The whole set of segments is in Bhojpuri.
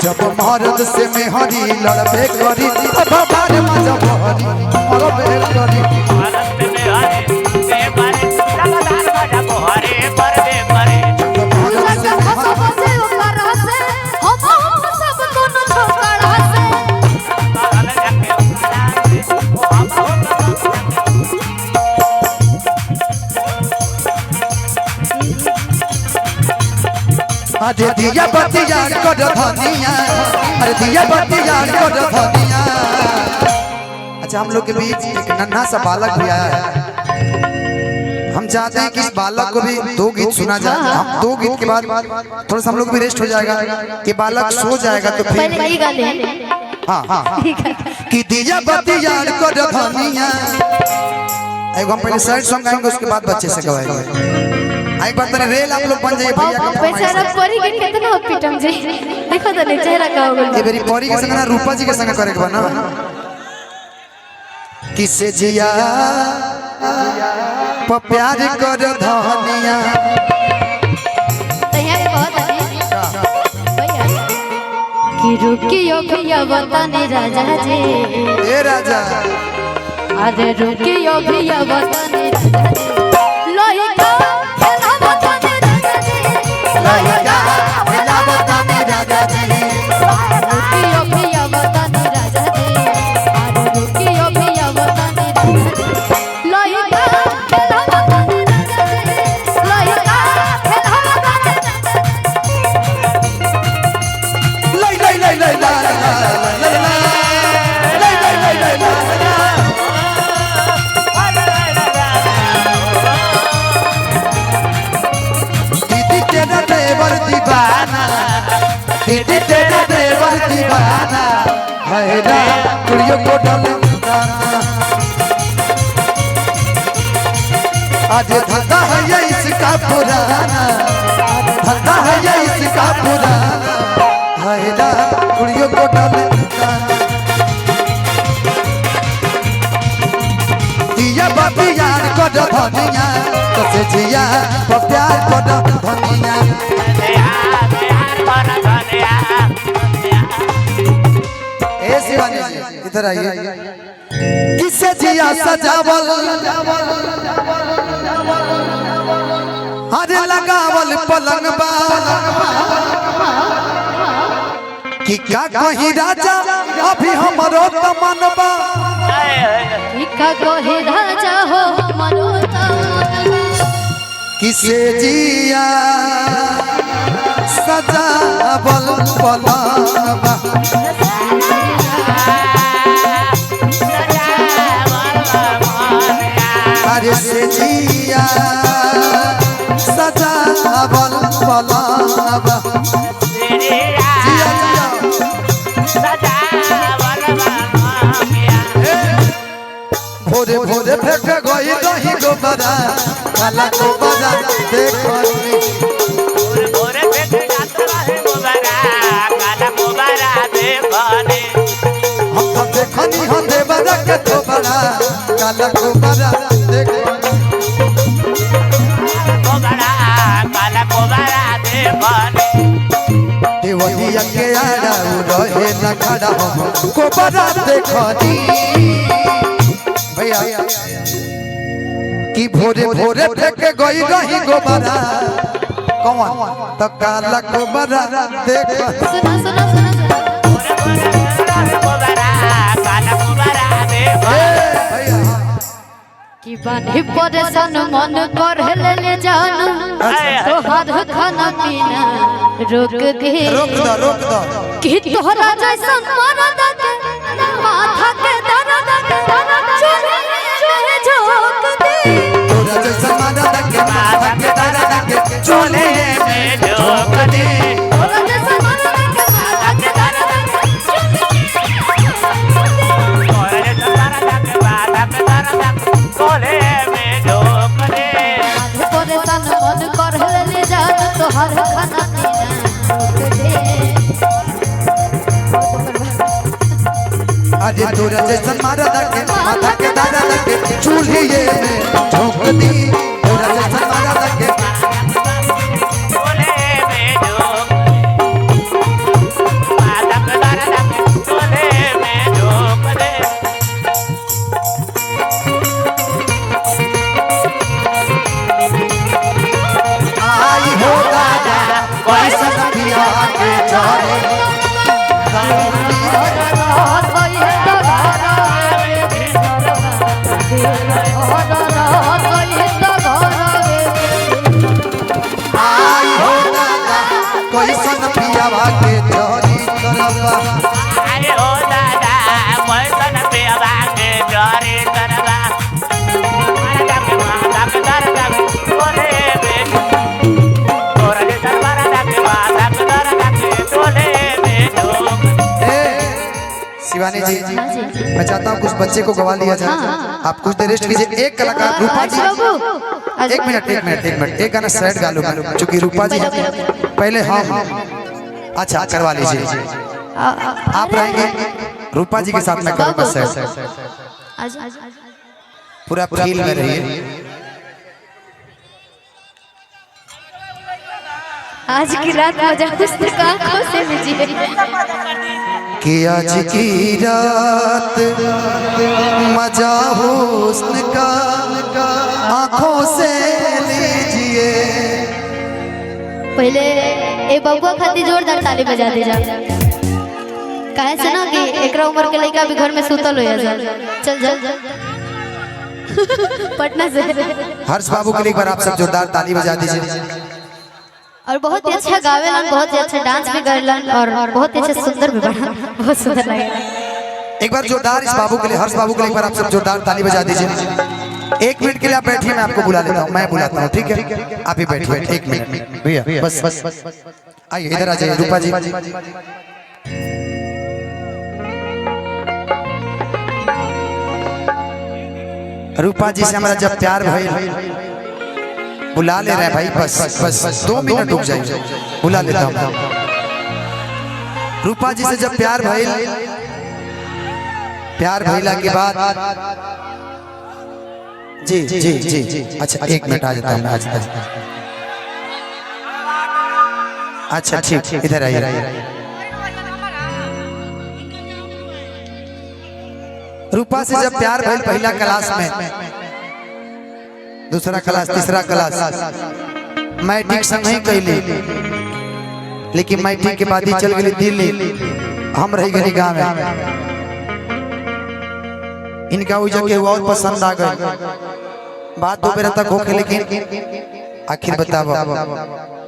जब मरद से मेहरी लड़बे करी अब बार मजा बहरी मरबे करी अरे दिया बतिया कर धनिया, अरे दिया बतिया कर धनिया। अच्छा हम लोग के बीच एक नन्हा सा बालक भी आया है, हम चाहते हैं कि इस बालक को भी 2 गीत सुना जाए। हम 2 गीत के बाद थोड़ा सा हम लोग भी रेस्ट हो जाएगा कि बालक सो जाएगा तो फिर हाँ हाँ कि दिया बतिया कर धनिया। हम पहले सैड सॉन्ग गाएंगे उसके बाद बच्चे से गवाएंगे। एक बार तेरे रेल आप लोग बन जाइए भैया का बेचारा परी के कितना पिटम जी देखो तो चेहरा का हो गया। ये मेरी परी के संग ना रूपा जी के संग करे के बना किसे जिया प प्यार कर धनिया तैयार बहुत है भैया कि रुकियो भैया बताने राजा जी ए राजा अरे रुकियो भैया बताने राजा जी लोहिका आज धंधा है ये इसका पुराना, धंधा है ये इसका पुराना है ना कुड़ियों को डाले दिया बाबी यार को धनिया तो से जिया प्यार को धनिया ए शिवानी इधर आइए किसे जिया सजावल अरे लगावल पलंग बा कि क्या कही राजा अभी हमरो तमन बा कि क्या कही राजा हो हमरो तमन किसे जिया सजावल पलंग बा अरे से जिया सजावल पलंग बा जिया जिया भोरे भोरे फेंक गई दही गोबरा काला गोबरा देखो भोरे फेंक जाता रहे गोबरा काला गोबरा देखो हम तो देखनी हम देवरा के गोबरा काला गोबरा देखो गोबरा काला गोबरा देखो देवरिया के आड़ा रहे न खड़ा हम गोबरा देखनी भैया कि भोरे भोरे फेंक गई रही गोबरा कौन तो काला गोबरा देखो सुना सुना सुना गोबरा काला गोबरा देखो कि बानी परेशान मन कर ले जान तोहार खाना पीना रोक दे रोक दो कि तोहरा जैसा मरद के माथा के दर्द चले झोंक दे तोरा जैसा मरद के माथा के दर्द के चोले में झोंक दे तोहरा जैसा मरद के माथा के दर्द कोले में झोंक दे परेशान मन कर ले जान तोहार खाना पीना रोक दे अरे तोरा जैसा मरद के माथा के दर्द के चूल्हे में झोंक दी तोरा जैसा मरद के कोले में झोंक रब्बा अरे ओ दादा पैसन पे आगे जरे तरबा अरे जाके माता के दर जाके तोले बेटो तोरे दरबार जाके माता के दर जाके तोले बेटो। शिवानी जी हाँ जी। मैं चाहता हूँ कुछ बच्चे को गवा लिया जाए। आप कुछ देर रेस्ट कीजिए। एक कलाकार रूपा जी एक मिनट एक गाना सैड गा लो चूंकि रूपा जी पहले हम अच्छा करवा लीजिए। आप रहेंगे रूपा जी के साथ में करूँगा सैड पूरा फील में रहिए। आज की रात मजा हुस्न का आंखों से लीजिए कि आज की रात मजा हुस्न का आंखों से लीजिए। पहले ए बबुआ खाती जोरदार ताली बजा दे जा काहे से ना कि एकरा उम्र के लड़का भी घर में सुतल हो जा चल पटना से हर्ष बाबू के लिए एक बार आप सब जोरदार ताली बजा दीजिए। और बहुत ही अच्छा गावेलन बहुत ही अच्छा डांस भी करलन और बहुत ही अच्छा सुंदर भी बना बहुत सुंदर लगे। एक बार जोरदार इस बाबू के लिए हर्ष बाबू के लिए एक बार आप सब जोरदार ताली बजा दीजिए। 1 मिनट के लिए आप बैठिए मैं आपको बुला लेता हूँ मैं बुलाता हूँ ठीक है आप ही बैठिए 1 मिनट भैया बस आइए इधर आ जाइए रूपा जी। रूपा जी से हमारा जब प्यार भइल बुला ले रहे हैं भाई बस 2 मिनट रुक जाइए बुला लेता हूँ। रूपा जी से जब प्यार भइला के बाद जी अच्छा 1 मिनट आ जाता हूँ मैं आज अच्छा ठीक इधर आइए। रूपा से जब प्यार भइल पहला क्लास में दूसरा क्लास तीसरा क्लास मैट्रिक संग नहीं कैली लेकिन मैट्रिक के बाद ही चल गई दिल्ली हम रह गए गाँव में। इनका वजह के और पसंद आ गए बात 2 बेर तक होके लेकिन आखिर बताओ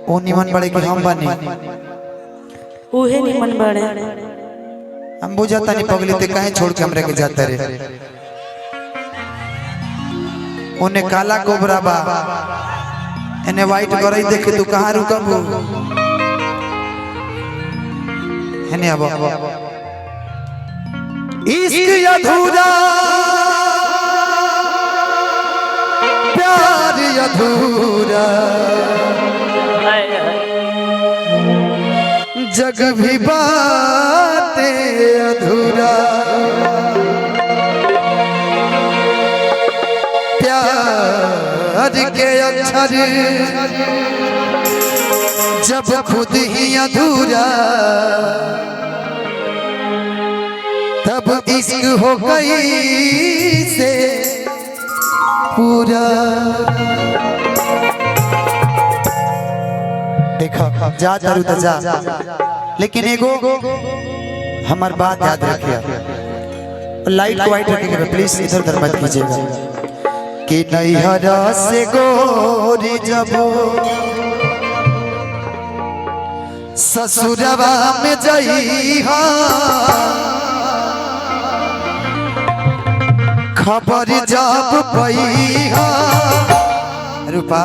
वो निमन बड़े कि हम बनी उहे निमन बड़े हम बुझाता नहीं पगली ते कहीं छोड़ के हमरे के जाते रे उन्हें काला कोबरा बा इन्हें व्हाइट गरई देखे तू कहाँ रुकबू है अब इश्क अधूरा प्यार अधूरा जग भी बातें अधूरा प्यार के अक्षर जब खुद ही अधूरा तब इश्क हो गई से पूरा। देखो जा दारू तो जा लेकिन एगो हमार बात याद रखिए लाइट को वाइट रखिएगा प्लीज इधर उधर मत कीजिएगा कि नैहरा से गोरी जब ससुरवा में जइहा खबर जब पइहा रूपा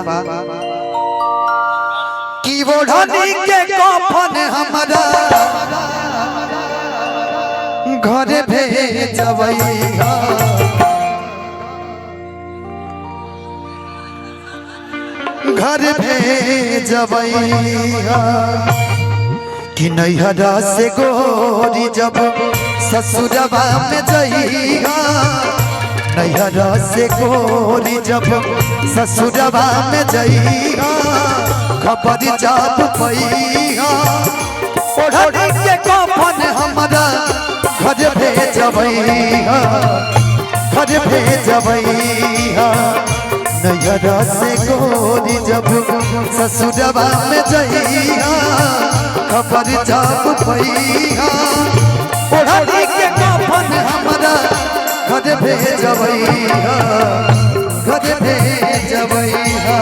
कि ओढ़नी के कफन हमरा घर भेजबइहा घर भेजबइहा कि नैहरा से गोरी जब ससुरवा में जइहा नैहरा से गोरी जब ससुरवा में जइहा खबर जब पइहा ओढ़नी के कफन हमरा घर भेजबइहा घर भेजबइहा नैहरा से गोरी जब ससुरवा में जइहा खबर जब पइहा ओढ़नी के कफन हमरा घर भेजबइहा घर भेजबइहा।